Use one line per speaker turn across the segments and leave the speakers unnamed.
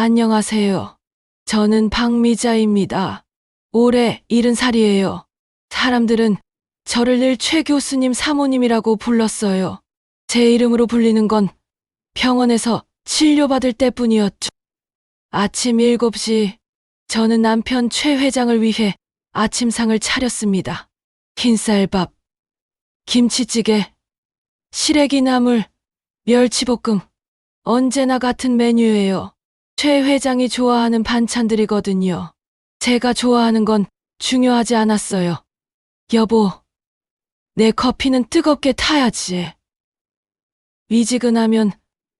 안녕하세요. 저는 박미자입니다. 올해 70살이에요. 사람들은 저를 늘 최 교수님 사모님이라고 불렀어요. 제 이름으로 불리는 건 병원에서 치료받을 때뿐이었죠. 아침 7시, 저는 남편 최 회장을 위해 아침상을 차렸습니다. 흰쌀밥, 김치찌개, 시래기 나물, 멸치볶음, 언제나 같은 메뉴예요. 최 회장이 좋아하는 반찬들이거든요. 제가 좋아하는 건 중요하지 않았어요. 여보, 내 커피는 뜨겁게 타야지. 미지근하면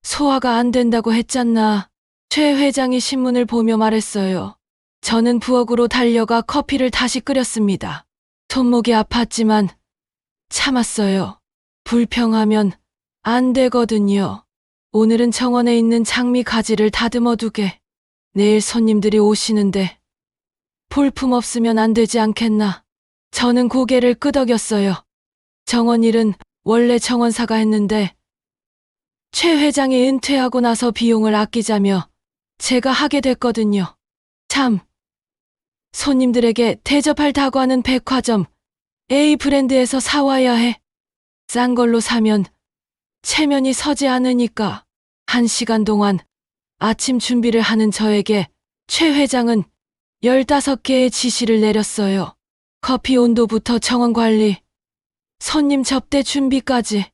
소화가 안 된다고 했잖아. 최 회장이 신문을 보며 말했어요. 저는 부엌으로 달려가 커피를 다시 끓였습니다. 손목이 아팠지만 참았어요. 불평하면 안 되거든요. 오늘은 정원에 있는 장미 가지를 다듬어 두게. 내일 손님들이 오시는데 볼품 없으면 안 되지 않겠나. 저는 고개를 끄덕였어요. 정원 일은 원래 정원사가 했는데 최 회장이 은퇴하고 나서 비용을 아끼자며 제가 하게 됐거든요. 참, 손님들에게 대접할 다과는 백화점 A 브랜드에서 사와야 해. 싼 걸로 사면 체면이 서지 않으니까. 1시간 동안 아침 준비를 하는 저에게 최 회장은 15개의 지시를 내렸어요. 커피 온도부터 정원 관리, 손님 접대 준비까지.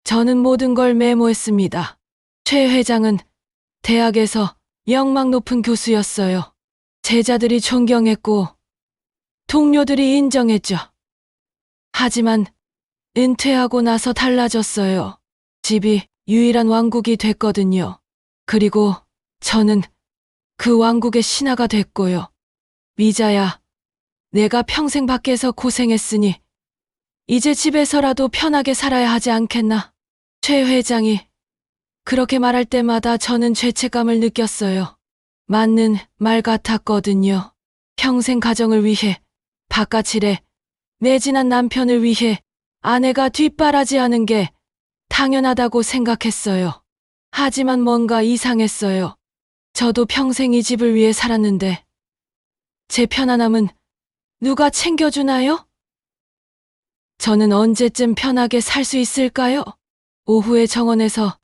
저는 모든 걸 메모했습니다. 최 회장은 대학에서 역망 높은 교수였어요. 제자들이 존경했고 동료들이 인정했죠. 하지만 은퇴하고 나서 달라졌어요. 집이 유일한 왕국이 됐거든요. 그리고 저는 그 왕국의 신하가 됐고요. 미자야, 내가 평생 밖에서 고생했으니 이제 집에서라도 편하게 살아야 하지 않겠나? 최 회장이 그렇게 말할 때마다 저는 죄책감을 느꼈어요. 맞는 말 같았거든요. 평생 가정을 위해 바깥일에 매진한 남편을 위해 아내가 뒷바라지하는 게 당연하다고 생각했어요. 하지만 뭔가 이상했어요. 저도 평생 이 집을 위해 살았는데 제 편안함은 누가 챙겨주나요? 저는 언제쯤 편하게 살 수 있을까요? 오후에 정원에서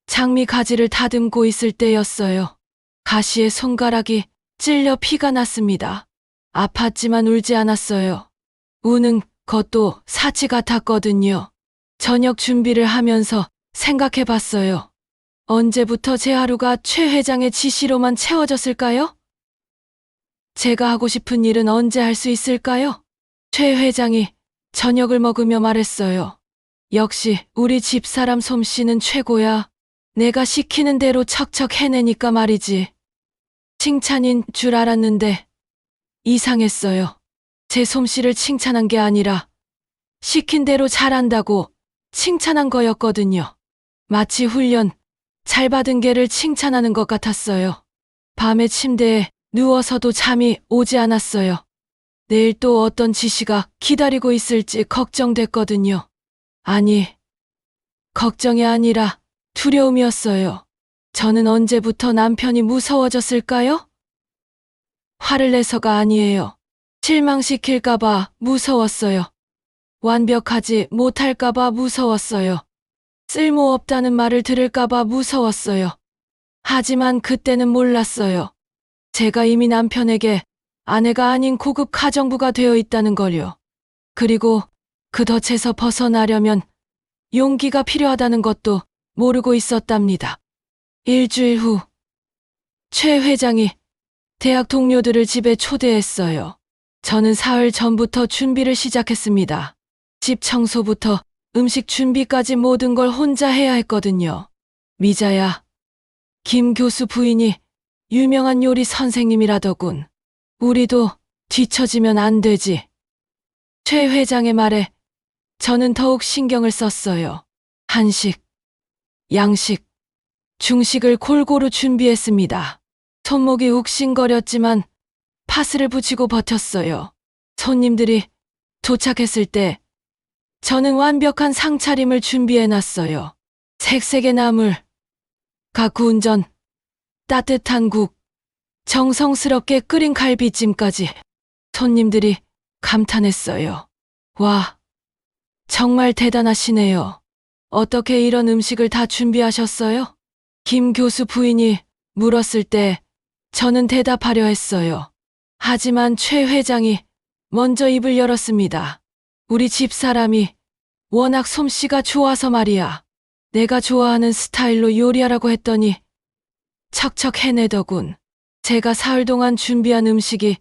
장미 가지를 다듬고 있을 때였어요. 가시에 손가락이 찔려 피가 났습니다. 아팠지만 울지 않았어요. 우는 것도 사치 같았거든요. 저녁 준비를 하면서 생각해 봤어요. 언제부터 제 하루가 최 회장의 지시로만 채워졌을까요? 제가 하고 싶은 일은 언제 할 수 있을까요? 최 회장이 저녁을 먹으며 말했어요. 역시 우리 집사람 솜씨는 최고야. 내가 시키는 대로 척척 해내니까 말이지. 칭찬인 줄 알았는데 이상했어요. 제 솜씨를 칭찬한 게 아니라 시킨 대로 잘한다고 칭찬한 거였거든요. 마치 훈련 잘 받은 개를 칭찬하는 것 같았어요. 밤에 침대에 누워서도 잠이 오지 않았어요. 내일 또 어떤 지시가 기다리고 있을지 걱정됐거든요. 아니, 걱정이 아니라 두려움이었어요. 저는 언제부터 남편이 무서워졌을까요? 화를 내서가 아니에요. 실망시킬까봐 무서웠어요. 완벽하지 못할까봐 무서웠어요. 쓸모없다는 말을 들을까봐 무서웠어요. 하지만 그때는 몰랐어요. 제가 이미 남편에게 아내가 아닌 고급 가정부가 되어 있다는 걸요. 그리고 그 덫에서 벗어나려면 용기가 필요하다는 것도 모르고 있었답니다. 일주일 후, 최 회장이 대학 동료들을 집에 초대했어요. 저는 사흘 전부터 준비를 시작했습니다. 집 청소부터 음식 준비까지 모든 걸 혼자 해야 했거든요. 미자야, 김 교수 부인이 유명한 요리 선생님이라더군. 우리도 뒤처지면 안 되지. 최 회장의 말에 저는 더욱 신경을 썼어요. 한식, 양식, 중식을 골고루 준비했습니다. 손목이 욱신거렸지만 파스를 붙이고 버텼어요. 손님들이 도착했을 때 저는 완벽한 상차림을 준비해놨어요. 색색의 나물, 갓 구운 전, 따뜻한 국, 정성스럽게 끓인 갈비찜까지. 손님들이 감탄했어요. 와, 정말 대단하시네요. 어떻게 이런 음식을 다 준비하셨어요? 김 교수 부인이 물었을 때 저는 대답하려 했어요. 하지만 최 회장이 먼저 입을 열었습니다. 우리 집 사람이 워낙 솜씨가 좋아서 말이야. 내가 좋아하는 스타일로 요리하라고 했더니 척척 해내더군. 제가 사흘 동안 준비한 음식이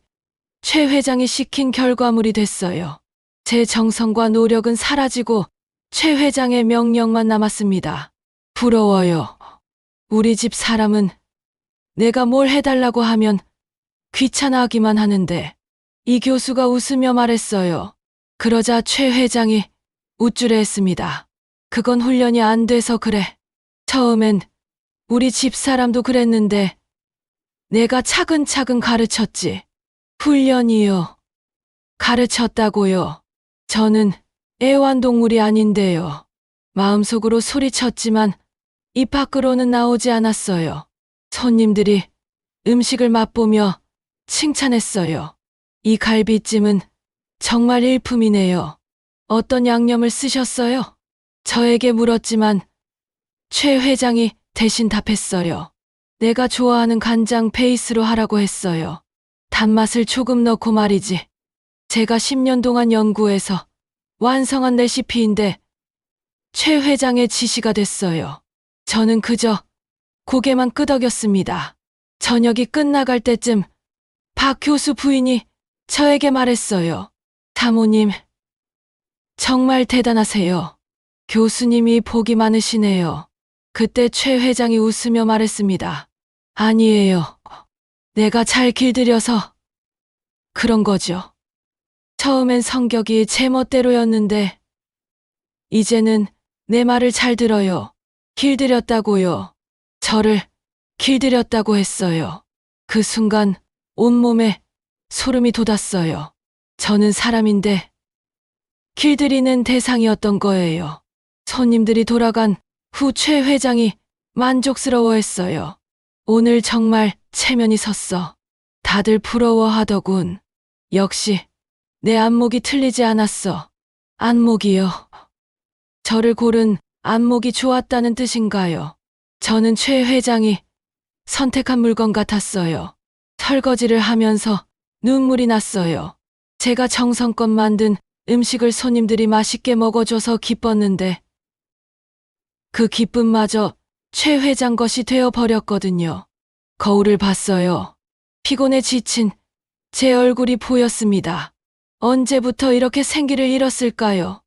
최 회장이 시킨 결과물이 됐어요. 제 정성과 노력은 사라지고 최 회장의 명령만 남았습니다. 부러워요. 우리 집 사람은 내가 뭘 해달라고 하면 귀찮아하기만 하는데. 이 교수가 웃으며 말했어요. 그러자 최 회장이 우쭐해했습니다. 그건 훈련이 안 돼서 그래. 처음엔 우리 집 사람도 그랬는데 내가 차근차근 가르쳤지. 훈련이요. 가르쳤다고요. 저는 애완동물이 아닌데요. 마음속으로 소리쳤지만 입 밖으로는 나오지 않았어요. 손님들이 음식을 맛보며 칭찬했어요. 이 갈비찜은 정말 일품이네요. 어떤 양념을 쓰셨어요? 저에게 물었지만 최 회장이 대신 답했어요. 내가 좋아하는 간장 베이스로 하라고 했어요. 단맛을 조금 넣고 말이지. 제가 10년 동안 연구해서 완성한 레시피인데 최 회장의 지시가 됐어요. 저는 그저 고개만 끄덕였습니다. 저녁이 끝나갈 때쯤 박 교수 부인이 저에게 말했어요. 사모님, 정말 대단하세요. 교수님이 복이 많으시네요. 그때 최 회장이 웃으며 말했습니다. 아니에요. 내가 잘 길들여서 그런 거죠. 처음엔 성격이 제 멋대로였는데 이제는 내 말을 잘 들어요. 길들였다고요. 저를 길들였다고 했어요. 그 순간 온몸에 소름이 돋았어요. 저는 사람인데 길들이는 대상이었던 거예요. 손님들이 돌아간 후 최 회장이 만족스러워했어요. 오늘 정말 체면이 섰어. 다들 부러워하더군. 역시 내 안목이 틀리지 않았어. 안목이요. 저를 고른 안목이 좋았다는 뜻인가요? 저는 최 회장이 선택한 물건 같았어요. 설거지를 하면서 눈물이 났어요. 제가 정성껏 만든 음식을 손님들이 맛있게 먹어줘서 기뻤는데 그 기쁨마저 최 회장 것이 되어버렸거든요. 거울을 봤어요. 피곤해 지친 제 얼굴이 보였습니다. 언제부터 이렇게 생기를 잃었을까요?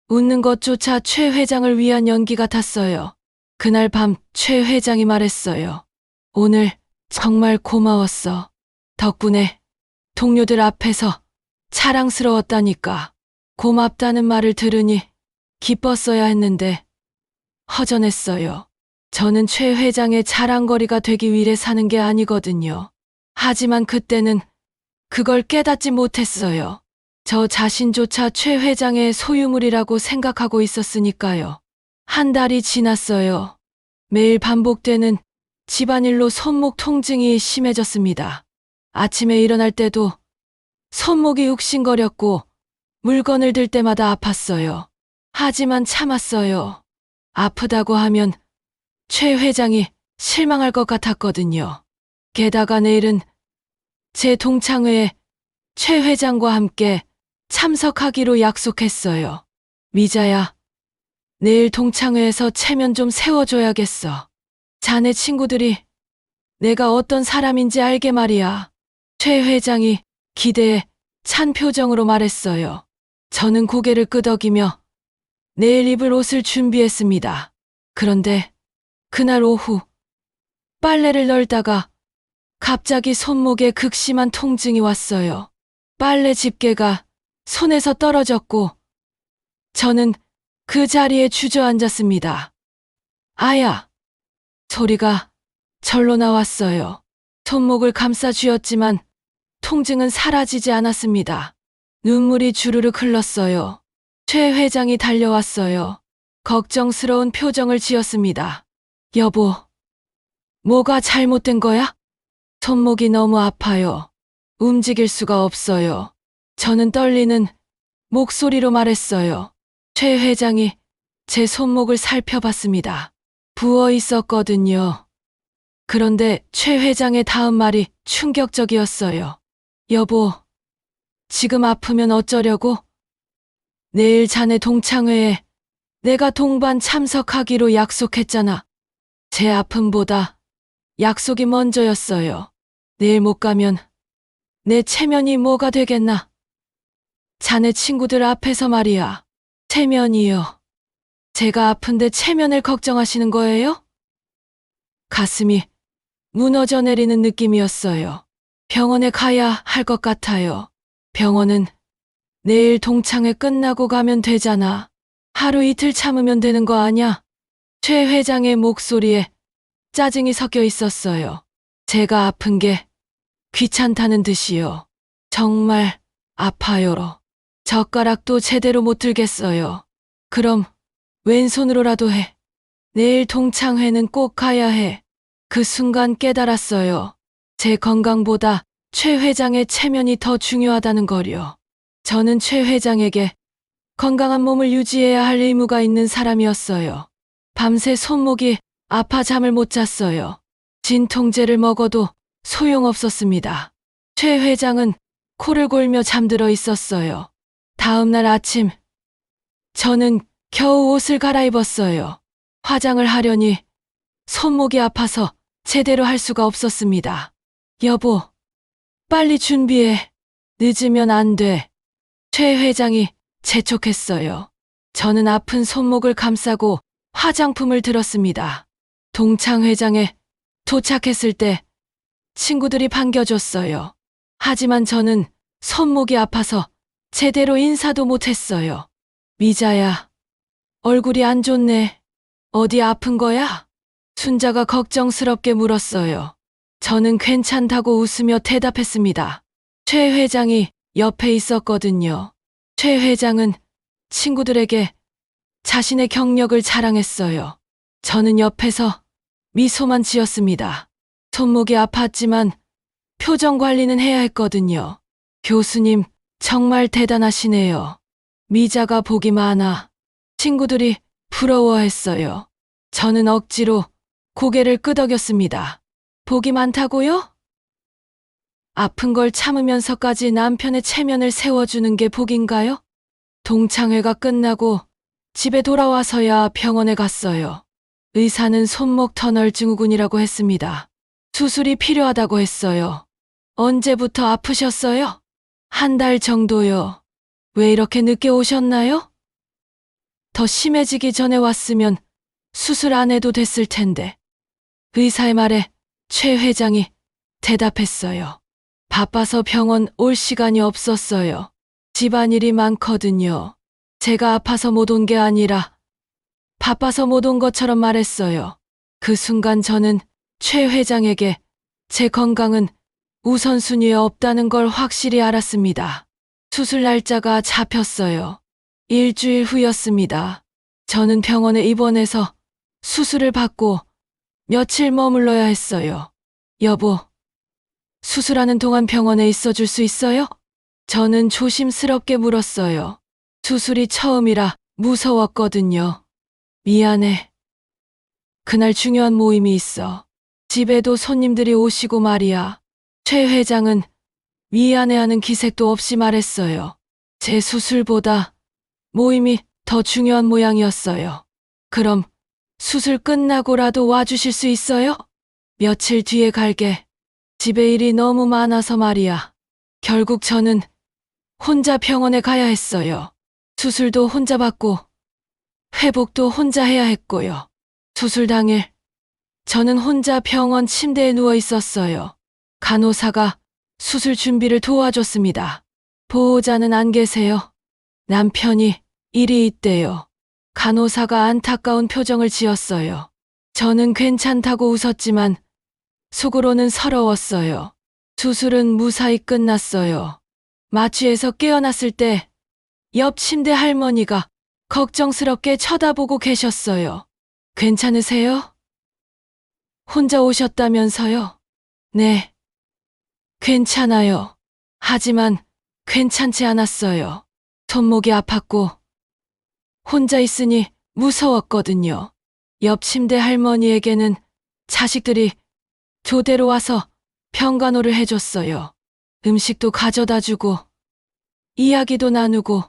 웃는 것조차 최 회장을 위한 연기 같았어요. 그날 밤 최 회장이 말했어요. 오늘 정말 고마웠어. 덕분에 동료들 앞에서 자랑스러웠다니까. 고맙다는 말을 들으니 기뻤어야 했는데 허전했어요. 저는 최 회장의 자랑거리가 되기 위해 사는 게 아니거든요. 하지만 그때는 그걸 깨닫지 못했어요. 저 자신조차 최 회장의 소유물이라고 생각하고 있었으니까요. 한 달이 지났어요. 매일 반복되는 집안일로 손목 통증이 심해졌습니다. 아침에 일어날 때도 손목이 욱신거렸고 물건을 들 때마다 아팠어요. 하지만 참았어요. 아프다고 하면 최 회장이 실망할 것 같았거든요. 게다가 내일은 제 동창회에 최 회장과 함께 참석하기로 약속했어요. 미자야, 내일 동창회에서 체면 좀 세워줘야겠어. 자네 친구들이 내가 어떤 사람인지 알게 말이야. 최 회장이 기대에 찬 표정으로 말했어요. 저는 고개를 끄덕이며 내일 입을 옷을 준비했습니다. 그런데 그날 오후 빨래를 널다가 갑자기 손목에 극심한 통증이 왔어요. 빨래 집게가 손에서 떨어졌고 저는 그 자리에 주저앉았습니다. 아야! 소리가 절로 나왔어요. 손목을 감싸 쥐었지만 통증은 사라지지 않았습니다. 눈물이 주르륵 흘렀어요. 최 회장이 달려왔어요. 걱정스러운 표정을 지었습니다. 여보, 뭐가 잘못된 거야? 손목이 너무 아파요. 움직일 수가 없어요. 저는 떨리는 목소리로 말했어요. 최 회장이 제 손목을 살펴봤습니다. 부어 있었거든요. 그런데 최 회장의 다음 말이 충격적이었어요. 여보, 지금 아프면 어쩌려고? 내일 자네 동창회에 내가 동반 참석하기로 약속했잖아. 제 아픔보다 약속이 먼저였어요. 내일 못 가면 내 체면이 뭐가 되겠나? 자네 친구들 앞에서 말이야. 체면이요. 제가 아픈데 체면을 걱정하시는 거예요? 가슴이 무너져 내리는 느낌이었어요. 병원에 가야 할 것 같아요. 병원은 내일 동창회 끝나고 가면 되잖아. 하루 이틀 참으면 되는 거 아냐? 최 회장의 목소리에 짜증이 섞여 있었어요. 제가 아픈 게 귀찮다는 듯이요. 정말 아파요. 젓가락도 제대로 못 들겠어요. 그럼 왼손으로라도 해. 내일 동창회는 꼭 가야 해. 그 순간 깨달았어요. 제 건강보다 최 회장의 체면이 더 중요하다는 거요. 저는 최 회장에게 건강한 몸을 유지해야 할 의무가 있는 사람이었어요. 밤새 손목이 아파 잠을 못 잤어요. 진통제를 먹어도 소용없었습니다. 최 회장은 코를 골며 잠들어 있었어요. 다음 날 아침, 저는 겨우 옷을 갈아입었어요. 화장을 하려니 손목이 아파서 제대로 할 수가 없었습니다. 여보, 빨리 준비해. 늦으면 안 돼. 최 회장이 재촉했어요. 저는 아픈 손목을 감싸고 화장품을 들었습니다. 동창회장에 도착했을 때 친구들이 반겨줬어요. 하지만 저는 손목이 아파서 제대로 인사도 못했어요. 미자야, 얼굴이 안 좋네. 어디 아픈 거야? 순자가 걱정스럽게 물었어요. 저는 괜찮다고 웃으며 대답했습니다. 최 회장이 옆에 있었거든요. 최 회장은 친구들에게 자신의 경력을 자랑했어요. 저는 옆에서 미소만 지었습니다. 손목이 아팠지만 표정 관리는 해야 했거든요. 교수님, 정말 대단하시네요. 미자가 복이 많아. 친구들이 부러워했어요. 저는 억지로 고개를 끄덕였습니다. 복이 많다고요? 아픈 걸 참으면서까지 남편의 체면을 세워주는 게 복인가요? 동창회가 끝나고 집에 돌아와서야 병원에 갔어요. 의사는 손목 터널 증후군이라고 했습니다. 수술이 필요하다고 했어요. 언제부터 아프셨어요? 한 달 정도요. 왜 이렇게 늦게 오셨나요? 더 심해지기 전에 왔으면 수술 안 해도 됐을 텐데. 의사의 말에 최 회장이 대답했어요. 바빠서 병원 올 시간이 없었어요. 집안일이 많거든요. 제가 아파서 못 온 게 아니라 바빠서 못 온 것처럼 말했어요. 그 순간 저는 최 회장에게 제 건강은 우선순위에 없다는 걸 확실히 알았습니다. 수술 날짜가 잡혔어요. 일주일 후였습니다. 저는 병원에 입원해서 수술을 받고 며칠 머물러야 했어요. 여보, 수술하는 동안 병원에 있어줄 수 있어요? 저는 조심스럽게 물었어요. 수술이 처음이라 무서웠거든요. 미안해. 그날 중요한 모임이 있어. 집에도 손님들이 오시고 말이야. 최 회장은 미안해하는 기색도 없이 말했어요. 제 수술보다 모임이 더 중요한 모양이었어요. 그럼 수술 끝나고라도 와주실 수 있어요? 며칠 뒤에 갈게. 집에 일이 너무 많아서 말이야. 결국 저는 혼자 병원에 가야 했어요. 수술도 혼자 받고 회복도 혼자 해야 했고요. 수술 당일 저는 혼자 병원 침대에 누워 있었어요. 간호사가 수술 준비를 도와줬습니다. 보호자는 안 계세요. 남편이 일이 있대요. 간호사가 안타까운 표정을 지었어요. 저는 괜찮다고 웃었지만 속으로는 서러웠어요. 수술은 무사히 끝났어요. 마취에서 깨어났을 때 옆 침대 할머니가 걱정스럽게 쳐다보고 계셨어요. 괜찮으세요? 혼자 오셨다면서요? 네, 괜찮아요. 하지만 괜찮지 않았어요. 손목이 아팠고 혼자 있으니 무서웠거든요. 옆 침대 할머니에게는 자식들이 조대로 와서 평간호를 해줬어요. 음식도 가져다 주고 이야기도 나누고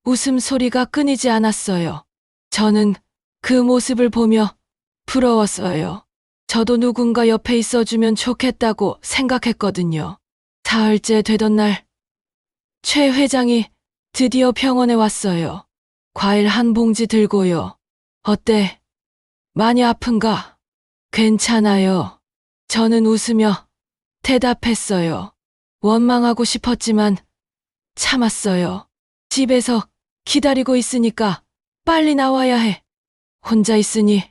웃음소리가 끊이지 않았어요. 저는 그 모습을 보며 부러웠어요. 저도 누군가 옆에 있어주면 좋겠다고 생각했거든요. 사흘째 되던 날, 최 회장이 드디어 병원에 왔어요. 과일 한 봉지 들고요. 어때? 많이 아픈가? 괜찮아요. 저는 웃으며 대답했어요. 원망하고 싶었지만 참았어요. 집에서 기다리고 있으니까 빨리 나와야 해. 혼자 있으니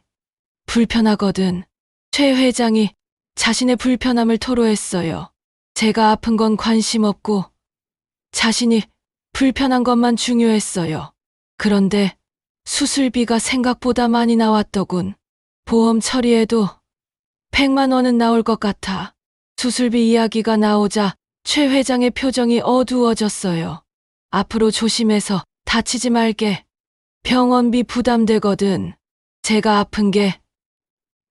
불편하거든. 최 회장이 자신의 불편함을 토로했어요. 제가 아픈 건 관심 없고 자신이 불편한 것만 중요했어요. 그런데 수술비가 생각보다 많이 나왔더군. 보험 처리해도 100만 원은 나올 것 같아. 수술비 이야기가 나오자 최 회장의 표정이 어두워졌어요. 앞으로 조심해서 다치지 말게. 병원비 부담되거든. 제가 아픈 게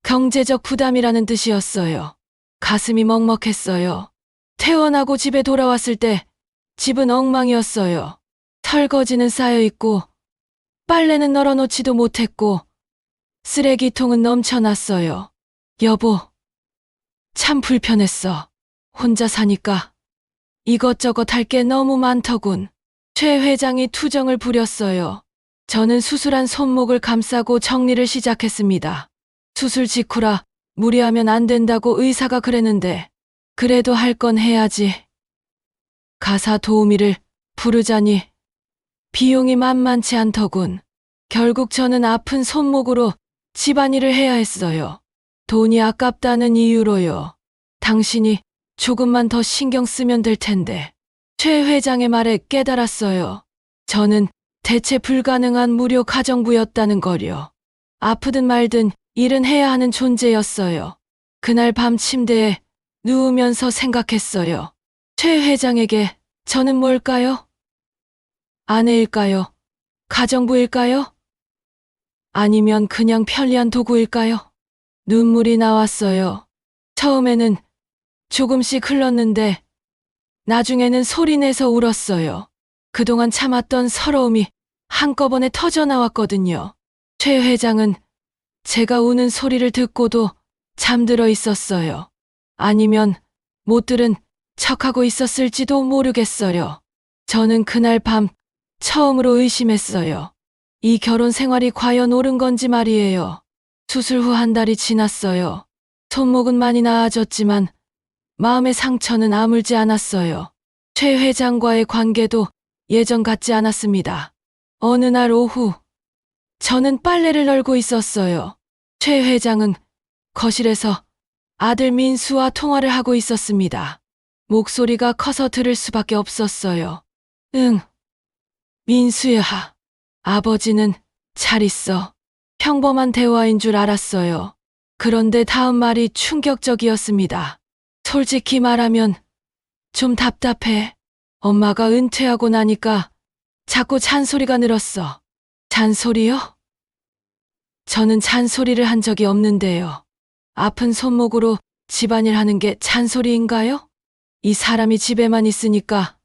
경제적 부담이라는 뜻이었어요. 가슴이 먹먹했어요. 퇴원하고 집에 돌아왔을 때 집은 엉망이었어요. 설거지는 쌓여있고 빨래는 널어놓지도 못했고 쓰레기통은 넘쳐났어요. 여보, 참 불편했어. 혼자 사니까 이것저것 할 게 너무 많더군. 최 회장이 투정을 부렸어요. 저는 수술한 손목을 감싸고 정리를 시작했습니다. 수술 직후라 무리하면 안 된다고 의사가 그랬는데 그래도 할 건 해야지. 가사 도우미를 부르자니 비용이 만만치 않더군. 결국 저는 아픈 손목으로 집안일을 해야 했어요. 돈이 아깝다는 이유로요. 당신이 조금만 더 신경 쓰면 될 텐데. 최 회장의 말에 깨달았어요. 저는 대체 불가능한 무료 가정부였다는 거요. 아프든 말든 일은 해야 하는 존재였어요. 그날 밤 침대에 누우면서 생각했어요. 최 회장에게 저는 뭘까요? 아내일까요? 가정부일까요? 아니면 그냥 편리한 도구일까요? 눈물이 나왔어요. 처음에는 조금씩 흘렀는데 나중에는 소리내서 울었어요. 그동안 참았던 서러움이 한꺼번에 터져 나왔거든요. 최 회장은 제가 우는 소리를 듣고도 잠들어 있었어요. 아니면 못 들은 척하고 있었을지도 모르겠어요. 저는 그날 밤 처음으로 의심했어요. 이 결혼 생활이 과연 옳은 건지 말이에요. 수술 후 한 달이 지났어요. 손목은 많이 나아졌지만 마음의 상처는 아물지 않았어요. 최 회장과의 관계도 예전 같지 않았습니다. 어느 날 오후, 저는 빨래를 널고 있었어요. 최 회장은 거실에서 아들 민수와 통화를 하고 있었습니다. 목소리가 커서 들을 수밖에 없었어요. 응, 민수야. 아버지는 잘 있어. 평범한 대화인 줄 알았어요. 그런데 다음 말이 충격적이었습니다. 솔직히 말하면 좀 답답해. 엄마가 은퇴하고 나니까 자꾸 잔소리가 늘었어. 잔소리요? 저는 잔소리를 한 적이 없는데요. 아픈 손목으로 집안일 하는 게 잔소리인가요? 이 사람이 집에만 있으니까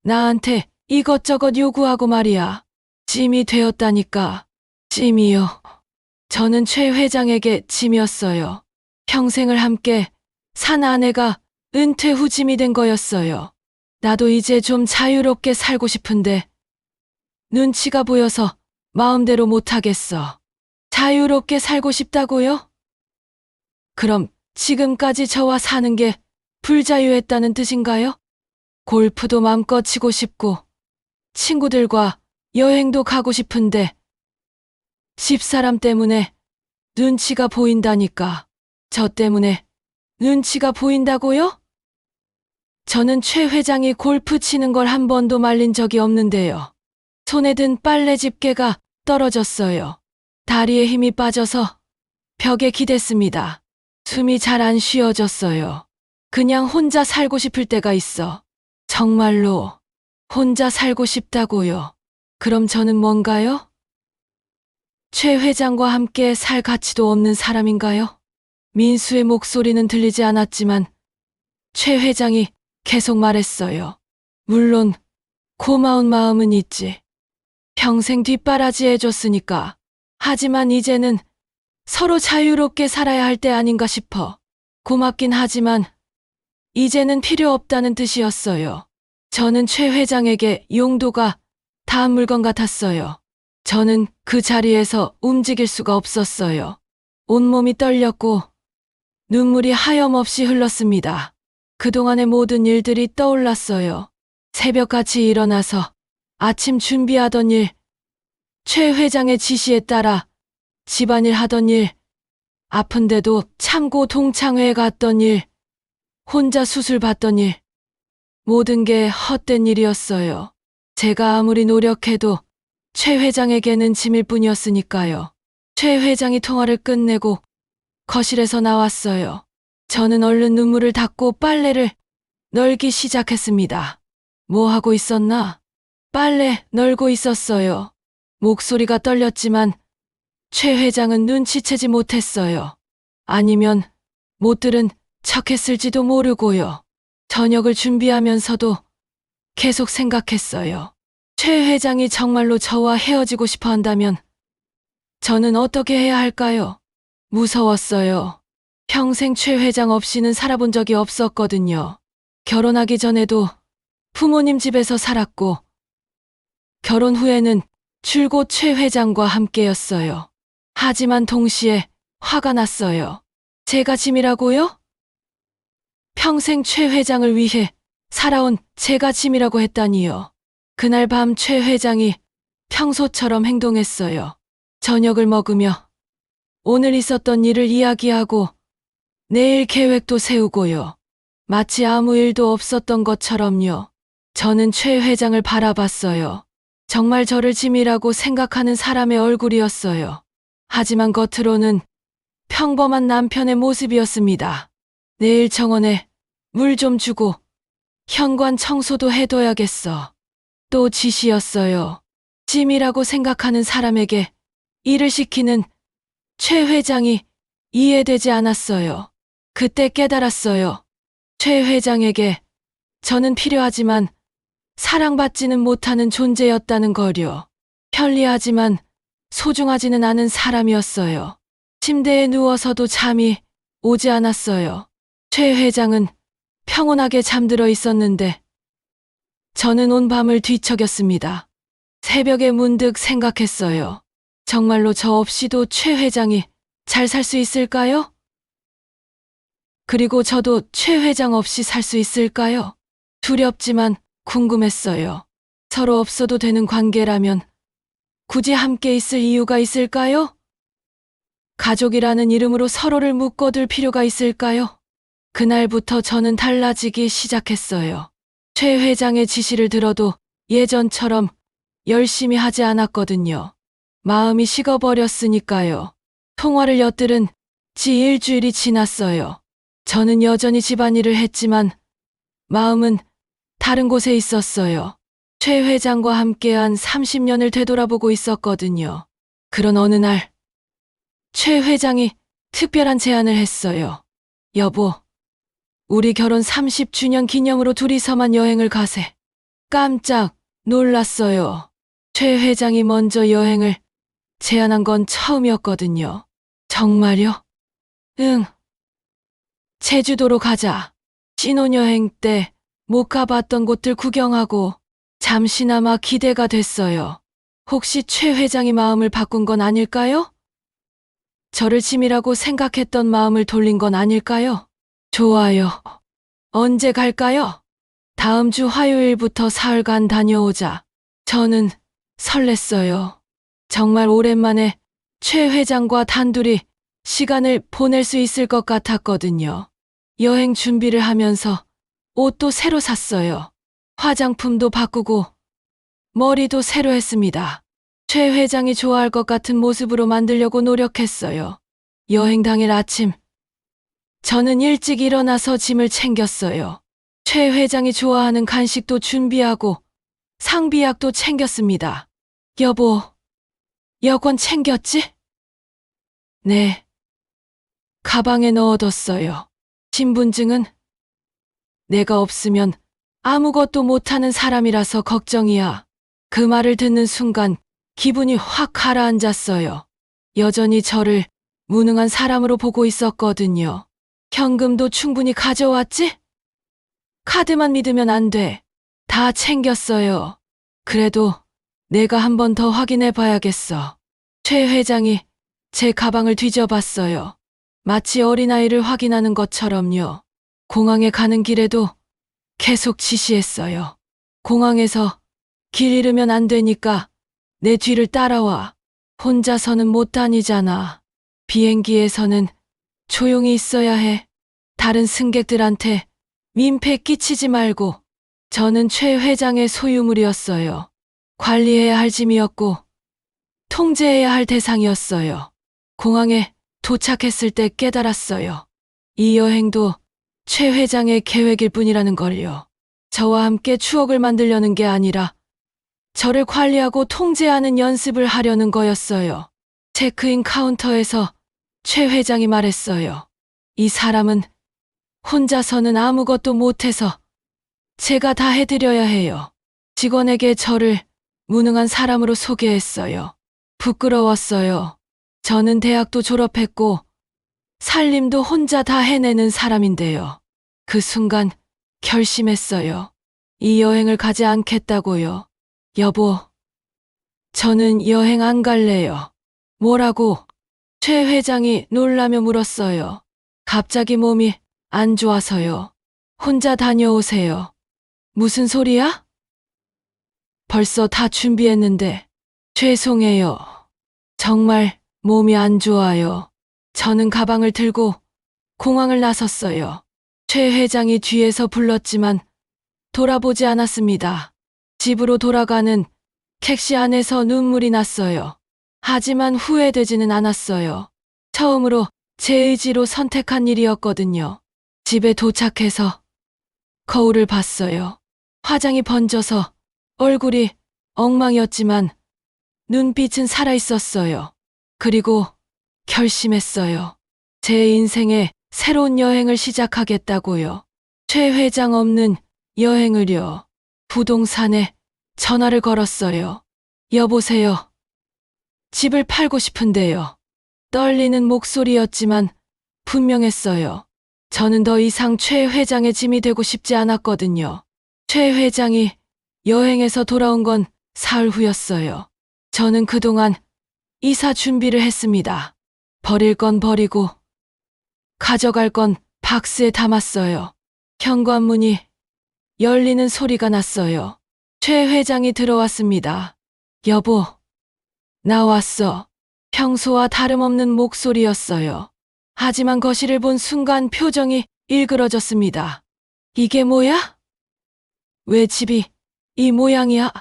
나한테 이것저것 요구하고 말이야. 찜이 되었다니까. 찜이요. 저는 최 회장에게 찜이었어요. 평생을 함께 산 아내가 은퇴 후 짐이 된 거였어요. 나도 이제 좀 자유롭게 살고 싶은데 눈치가 보여서 마음대로 못하겠어. 자유롭게 살고 싶다고요? 그럼 지금까지 저와 사는 게 불자유했다는 뜻인가요? 골프도 맘껏 치고 싶고 친구들과 여행도 가고 싶은데 집사람 때문에 눈치가 보인다니까. 저 때문에 눈치가 보인다고요? 저는 최 회장이 골프 치는 걸 한 번도 말린 적이 없는데요. 손에 든 빨래 집게가 떨어졌어요. 다리에 힘이 빠져서 벽에 기댔습니다. 숨이 잘 안 쉬어졌어요. 그냥 혼자 살고 싶을 때가 있어. 정말로 혼자 살고 싶다고요. 그럼 저는 뭔가요? 최 회장과 함께 살 가치도 없는 사람인가요? 민수의 목소리는 들리지 않았지만 최 회장이 계속 말했어요. 물론 고마운 마음은 있지. 평생 뒷바라지 해줬으니까. 하지만 이제는 서로 자유롭게 살아야 할 때 아닌가 싶어. 고맙긴 하지만 이제는 필요 없다는 뜻이었어요. 저는 최 회장에게 용도가 닿은 물건 같았어요. 저는 그 자리에서 움직일 수가 없었어요. 온몸이 떨렸고 눈물이 하염없이 흘렀습니다. 그동안의 모든 일들이 떠올랐어요. 새벽같이 일어나서 아침 준비하던 일, 최 회장의 지시에 따라 집안일 하던 일, 아픈데도 참고 동창회에 갔던 일, 혼자 수술 받던 일, 모든 게 헛된 일이었어요. 제가 아무리 노력해도 최 회장에게는 짐일 뿐이었으니까요. 최 회장이 통화를 끝내고 거실에서 나왔어요. 저는 얼른 눈물을 닦고 빨래를 널기 시작했습니다. 뭐 하고 있었나? 빨래 널고 있었어요. 목소리가 떨렸지만 최 회장은 눈치채지 못했어요. 아니면 못 들은 척했을지도 모르고요. 저녁을 준비하면서도 계속 생각했어요. 최 회장이 정말로 저와 헤어지고 싶어 한다면 저는 어떻게 해야 할까요? 무서웠어요. 평생 최 회장 없이는 살아본 적이 없었거든요. 결혼하기 전에도 부모님 집에서 살았고 결혼 후에는 줄곧 최 회장과 함께였어요. 하지만 동시에 화가 났어요. 제가 짐이라고요? 평생 최 회장을 위해 살아온 제가 짐이라고 했다니요. 그날 밤 최 회장이 평소처럼 행동했어요. 저녁을 먹으며 오늘 있었던 일을 이야기하고 내일 계획도 세우고요. 마치 아무 일도 없었던 것처럼요. 저는 최 회장을 바라봤어요. 정말 저를 짐이라고 생각하는 사람의 얼굴이었어요. 하지만 겉으로는 평범한 남편의 모습이었습니다. 내일 정원에 물 좀 주고 현관 청소도 해둬야겠어. 또 지시였어요. 짐이라고 생각하는 사람에게 일을 시키는 최 회장이 이해되지 않았어요. 그때 깨달았어요. 최 회장에게 저는 필요하지만 사랑받지는 못하는 존재였다는 거요. 편리하지만 소중하지는 않은 사람이었어요. 침대에 누워서도 잠이 오지 않았어요. 최 회장은 평온하게 잠들어 있었는데 저는 온 밤을 뒤척였습니다. 새벽에 문득 생각했어요. 정말로 저 없이도 최 회장이 잘 살 수 있을까요? 그리고 저도 최 회장 없이 살 수 있을까요? 두렵지만 궁금했어요. 서로 없어도 되는 관계라면 굳이 함께 있을 이유가 있을까요? 가족이라는 이름으로 서로를 묶어둘 필요가 있을까요? 그날부터 저는 달라지기 시작했어요. 최 회장의 지시를 들어도 예전처럼 열심히 하지 않았거든요. 마음이 식어버렸으니까요. 통화를 엿들은 지 일주일이 지났어요. 저는 여전히 집안일을 했지만 마음은 다른 곳에 있었어요. 최 회장과 함께한 30년을 되돌아보고 있었거든요. 그런 어느 날 최 회장이 특별한 제안을 했어요. 여보, 우리 결혼 30주년 기념으로 둘이서만 여행을 가세. 깜짝 놀랐어요. 최 회장이 먼저 여행을 제안한 건 처음이었거든요. 정말요? 응. 제주도로 가자. 신혼여행 때 못 가봤던 곳들 구경하고 잠시나마 기대가 됐어요. 혹시 최 회장이 마음을 바꾼 건 아닐까요? 저를 짐이라고 생각했던 마음을 돌린 건 아닐까요? 좋아요. 언제 갈까요? 다음 주 화요일부터 사흘간 다녀오자. 저는 설렜어요. 정말 오랜만에 최 회장과 단둘이 시간을 보낼 수 있을 것 같았거든요. 여행 준비를 하면서 옷도 새로 샀어요. 화장품도 바꾸고 머리도 새로 했습니다. 최 회장이 좋아할 것 같은 모습으로 만들려고 노력했어요. 여행 당일 아침 저는 일찍 일어나서 짐을 챙겼어요. 최 회장이 좋아하는 간식도 준비하고 상비약도 챙겼습니다. 여보, 여권 챙겼지? 네. 가방에 넣어뒀어요. 신분증은? 내가 없으면 아무것도 못하는 사람이라서 걱정이야. 그 말을 듣는 순간 기분이 확 가라앉았어요. 여전히 저를 무능한 사람으로 보고 있었거든요. 현금도 충분히 가져왔지? 카드만 믿으면 안 돼. 다 챙겼어요. 그래도 내가 한 번 더 확인해 봐야겠어. 최 회장이 제 가방을 뒤져봤어요. 마치 어린아이를 확인하는 것처럼요. 공항에 가는 길에도 계속 지시했어요. 공항에서 길 잃으면 안 되니까 내 뒤를 따라와. 혼자서는 못 다니잖아. 비행기에서는 조용히 있어야 해. 다른 승객들한테 민폐 끼치지 말고. 저는 최 회장의 소유물이었어요. 관리해야 할 짐이었고 통제해야 할 대상이었어요. 공항에 도착했을 때 깨달았어요. 이 여행도 최 회장의 계획일 뿐이라는 걸요. 저와 함께 추억을 만들려는 게 아니라 저를 관리하고 통제하는 연습을 하려는 거였어요. 체크인 카운터에서 최 회장이 말했어요. 이 사람은 혼자서는 아무것도 못해서 제가 다 해드려야 해요. 직원에게 저를 무능한 사람으로 소개했어요. 부끄러웠어요. 저는 대학도 졸업했고 살림도 혼자 다 해내는 사람인데요. 그 순간 결심했어요. 이 여행을 가지 않겠다고요. 여보, 저는 여행 안 갈래요. 뭐라고? 최 회장이 놀라며 물었어요. 갑자기 몸이 안 좋아서요. 혼자 다녀오세요. 무슨 소리야? 벌써 다 준비했는데. 죄송해요. 정말 몸이 안 좋아요. 저는 가방을 들고 공항을 나섰어요. 최 회장이 뒤에서 불렀지만 돌아보지 않았습니다. 집으로 돌아가는 택시 안에서 눈물이 났어요. 하지만 후회되지는 않았어요. 처음으로 제 의지로 선택한 일이었거든요. 집에 도착해서 거울을 봤어요. 화장이 번져서 얼굴이 엉망이었지만 눈빛은 살아있었어요. 그리고 결심했어요. 제 인생에 새로운 여행을 시작하겠다고요. 최 회장 없는 여행을요. 부동산에 전화를 걸었어요. 여보세요. 집을 팔고 싶은데요. 떨리는 목소리였지만 분명했어요. 저는 더 이상 최 회장의 짐이 되고 싶지 않았거든요. 최 회장이 여행에서 돌아온 건 사흘 후였어요. 저는 그동안 이사 준비를 했습니다. 버릴 건 버리고 가져갈 건 박스에 담았어요. 현관문이 열리는 소리가 났어요. 최 회장이 들어왔습니다. 여보, 나왔어. 평소와 다름없는 목소리였어요. 하지만 거실을 본 순간 표정이 일그러졌습니다. 이게 뭐야? 왜 집이 이 모양이야?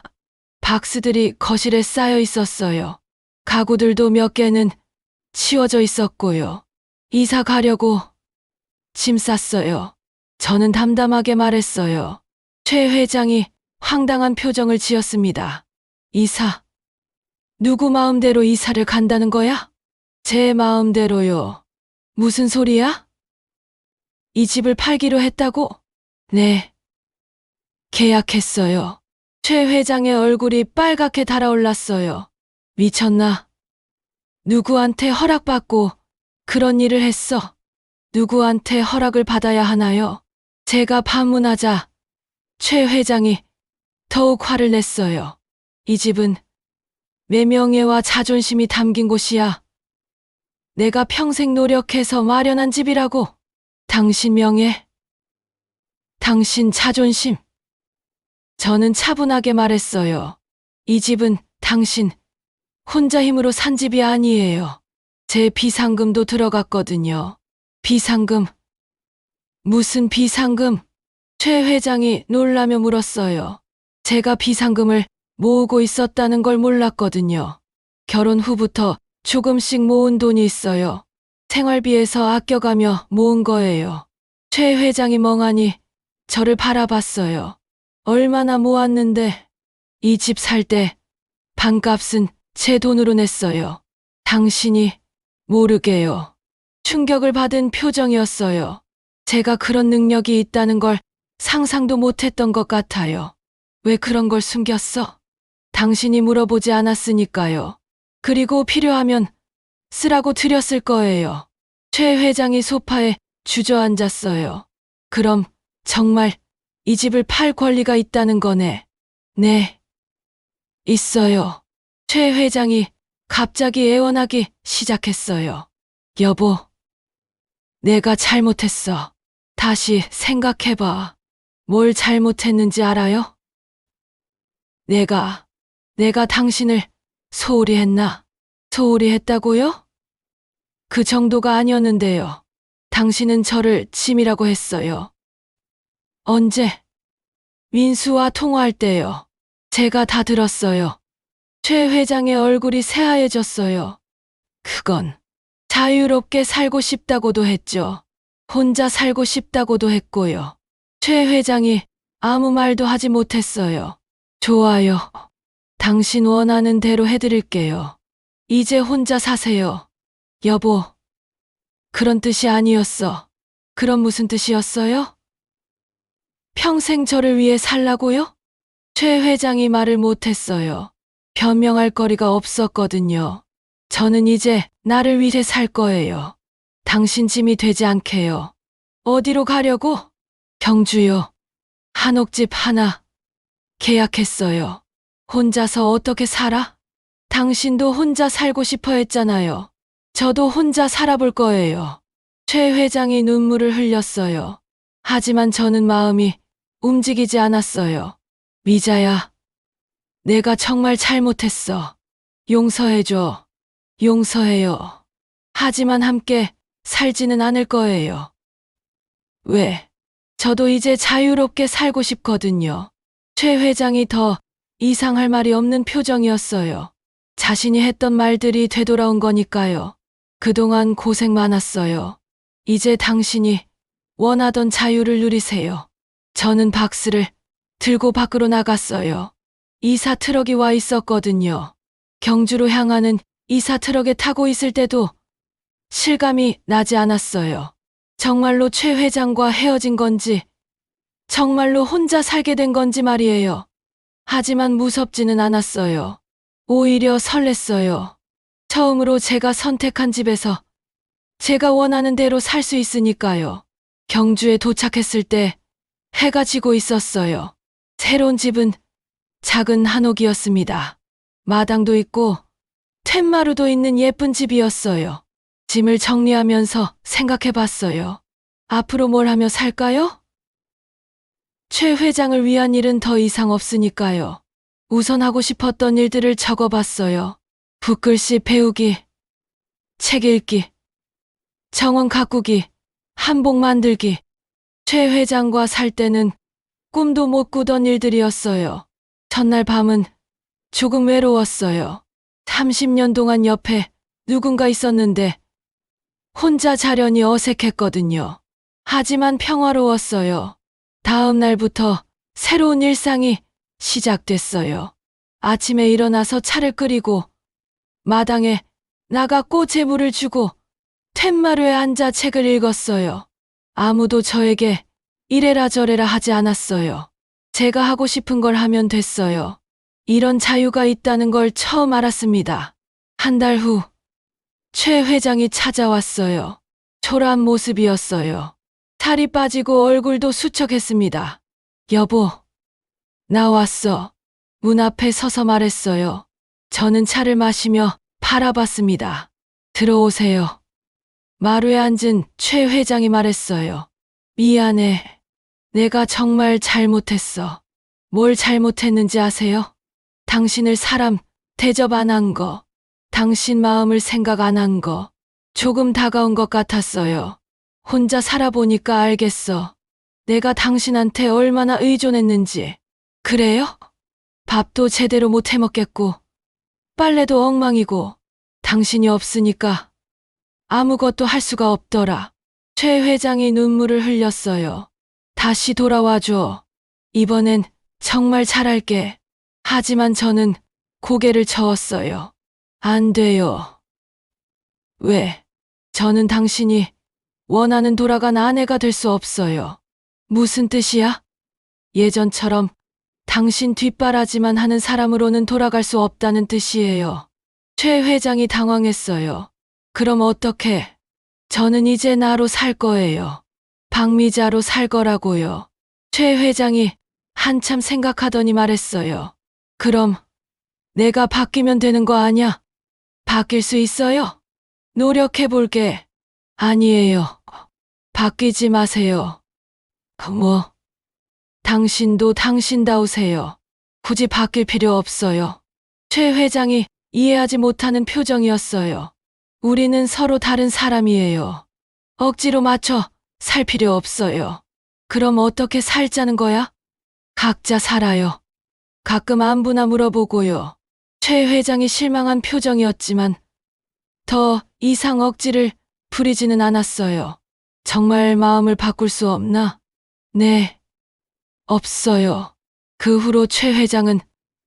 박스들이 거실에 쌓여 있었어요. 가구들도 몇 개는 치워져 있었고요. 이사 가려고 짐 쌌어요. 저는 담담하게 말했어요. 최 회장이 황당한 표정을 지었습니다. 이사? 누구 마음대로 이사를 간다는 거야? 제 마음대로요. 무슨 소리야? 이 집을 팔기로 했다고? 네. 계약했어요. 최 회장의 얼굴이 빨갛게 달아올랐어요. 미쳤나? 누구한테 허락받고 그런 일을 했어? 누구한테 허락을 받아야 하나요? 제가 반문하자 최 회장이 더욱 화를 냈어요. 이 집은 내 명예와 자존심이 담긴 곳이야. 내가 평생 노력해서 마련한 집이라고. 당신 명예, 당신 자존심. 저는 차분하게 말했어요. 이 집은 당신 혼자 힘으로 산 집이 아니에요. 제 비상금도 들어갔거든요. 비상금? 무슨 비상금? 최 회장이 놀라며 물었어요. 제가 비상금을 모으고 있었다는 걸 몰랐거든요. 결혼 후부터 조금씩 모은 돈이 있어요. 생활비에서 아껴가며 모은 거예요. 최 회장이 멍하니 저를 바라봤어요. 얼마나 모았는데 이 집 살 때 반값은 제 돈으로 냈어요. 당신이 모르게요. 충격을 받은 표정이었어요. 제가 그런 능력이 있다는 걸 상상도 못했던 것 같아요. 왜 그런 걸 숨겼어? 당신이 물어보지 않았으니까요. 그리고 필요하면 쓰라고 드렸을 거예요. 최 회장이 소파에 주저앉았어요. 그럼 정말 이 집을 팔 권리가 있다는 거네. 네, 있어요. 최 회장이 갑자기 애원하기 시작했어요. 여보, 내가 잘못했어. 다시 생각해봐. 뭘 잘못했는지 알아요? 내가 당신을 소홀히 했나? 소홀히 했다고요? 그 정도가 아니었는데요. 당신은 저를 짐이라고 했어요. 언제? 민수와 통화할 때요. 제가 다 들었어요. 최 회장의 얼굴이 새하얘졌어요. 그건 자유롭게 살고 싶다고도 했죠. 혼자 살고 싶다고도 했고요. 최 회장이 아무 말도 하지 못했어요. 좋아요. 당신 원하는 대로 해드릴게요. 이제 혼자 사세요. 여보, 그런 뜻이 아니었어. 그럼 무슨 뜻이었어요? 평생 저를 위해 살라고요? 최 회장이 말을 못했어요. 변명할 거리가 없었거든요. 저는 이제 나를 위해 살 거예요. 당신 짐이 되지 않게요. 어디로 가려고? 경주요. 한옥집 하나 계약했어요. 혼자서 어떻게 살아? 당신도 혼자 살고 싶어 했잖아요. 저도 혼자 살아볼 거예요. 최 회장이 눈물을 흘렸어요. 하지만 저는 마음이 움직이지 않았어요. 미자야, 내가 정말 잘못했어. 용서해줘. 용서해요. 하지만 함께 살지는 않을 거예요. 왜? 저도 이제 자유롭게 살고 싶거든요. 최 회장이 더 이상할 말이 없는 표정이었어요. 자신이 했던 말들이 되돌아온 거니까요. 그동안 고생 많았어요. 이제 당신이 원하던 자유를 누리세요. 저는 박스를 들고 밖으로 나갔어요. 이사 트럭이 와 있었거든요. 경주로 향하는 이사 트럭에 타고 있을 때도 실감이 나지 않았어요. 정말로 최 회장과 헤어진 건지, 정말로 혼자 살게 된 건지 말이에요. 하지만 무섭지는 않았어요. 오히려 설렜어요. 처음으로 제가 선택한 집에서 제가 원하는 대로 살 수 있으니까요. 경주에 도착했을 때 해가 지고 있었어요. 새로운 집은 작은 한옥이었습니다. 마당도 있고 툇마루도 있는 예쁜 집이었어요. 짐을 정리하면서 생각해 봤어요. 앞으로 뭘 하며 살까요? 최 회장을 위한 일은 더 이상 없으니까요. 우선 하고 싶었던 일들을 적어봤어요. 붓글씨 배우기, 책 읽기, 정원 가꾸기, 한복 만들기. 최 회장과 살 때는 꿈도 못 꾸던 일들이었어요. 첫날 밤은 조금 외로웠어요. 30년 동안 옆에 누군가 있었는데 혼자 자려니 어색했거든요. 하지만 평화로웠어요. 다음 날부터 새로운 일상이 시작됐어요. 아침에 일어나서 차를 끓이고 마당에 나가 꽃에 물을 주고 툇마루에 앉아 책을 읽었어요. 아무도 저에게 이래라 저래라 하지 않았어요. 제가 하고 싶은 걸 하면 됐어요. 이런 자유가 있다는 걸 처음 알았습니다. 한 달 후, 최 회장이 찾아왔어요. 초라한 모습이었어요. 살이 빠지고 얼굴도 수척했습니다. 여보, 나 왔어. 문 앞에 서서 말했어요. 저는 차를 마시며 바라봤습니다. 들어오세요. 마루에 앉은 최 회장이 말했어요. 미안해. 내가 정말 잘못했어. 뭘 잘못했는지 아세요? 당신을 사람 대접 안 한 거, 당신 마음을 생각 안 한 거, 조금 다가온 것 같았어요. 혼자 살아보니까 알겠어. 내가 당신한테 얼마나 의존했는지. 그래요? 밥도 제대로 못 해먹겠고, 빨래도 엉망이고, 당신이 없으니까 아무것도 할 수가 없더라. 최 회장이 눈물을 흘렸어요. 다시 돌아와줘. 이번엔 정말 잘할게. 하지만 저는 고개를 저었어요. 안 돼요. 왜? 저는 당신이 원하는 돌아간 아내가 될 수 없어요. 무슨 뜻이야? 예전처럼 당신 뒷바라지만 하는 사람으로는 돌아갈 수 없다는 뜻이에요. 최 회장이 당황했어요. 그럼 어떻게? 저는 이제 나로 살 거예요. 박미자로 살 거라고요. 최 회장이 한참 생각하더니 말했어요. 그럼 내가 바뀌면 되는 거 아냐? 바뀔 수 있어요? 노력해 볼게. 아니에요. 바뀌지 마세요. 뭐? 당신도 당신다우세요. 굳이 바뀔 필요 없어요. 최 회장이 이해하지 못하는 표정이었어요. 우리는 서로 다른 사람이에요. 억지로 맞춰 살 필요 없어요. 그럼 어떻게 살자는 거야? 각자 살아요. 가끔 안부나 물어보고요. 최 회장이 실망한 표정이었지만 더 이상 억지를 부리지는 않았어요. 정말 마음을 바꿀 수 없나? 네, 없어요. 그 후로 최 회장은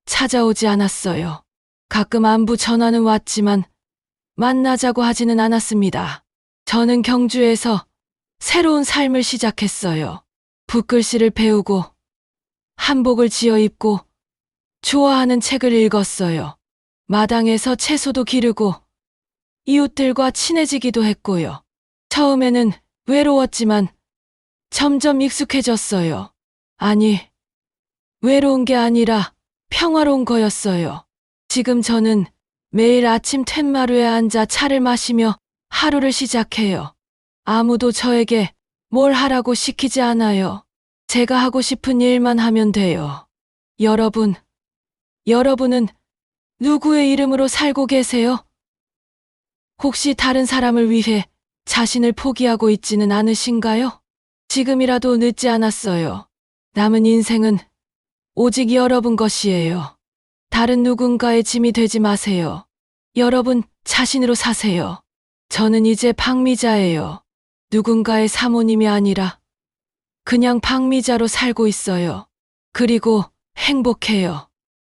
찾아오지 않았어요. 가끔 안부 전화는 왔지만 만나자고 하지는 않았습니다. 저는 경주에서 새로운 삶을 시작했어요. 붓글씨를 배우고 한복을 지어 입고 좋아하는 책을 읽었어요. 마당에서 채소도 기르고 이웃들과 친해지기도 했고요. 처음에는 외로웠지만 점점 익숙해졌어요. 아니, 외로운 게 아니라 평화로운 거였어요. 지금 저는 매일 아침 툇마루에 앉아 차를 마시며 하루를 시작해요. 아무도 저에게 뭘 하라고 시키지 않아요. 제가 하고 싶은 일만 하면 돼요. 여러분은 누구의 이름으로 살고 계세요? 혹시 다른 사람을 위해 자신을 포기하고 있지는 않으신가요? 지금이라도 늦지 않았어요. 남은 인생은 오직 여러분 것이에요. 다른 누군가의 짐이 되지 마세요. 여러분 자신으로 사세요. 저는 이제 박미자예요. 누군가의 사모님이 아니라 그냥 박미자로 살고 있어요. 그리고 행복해요.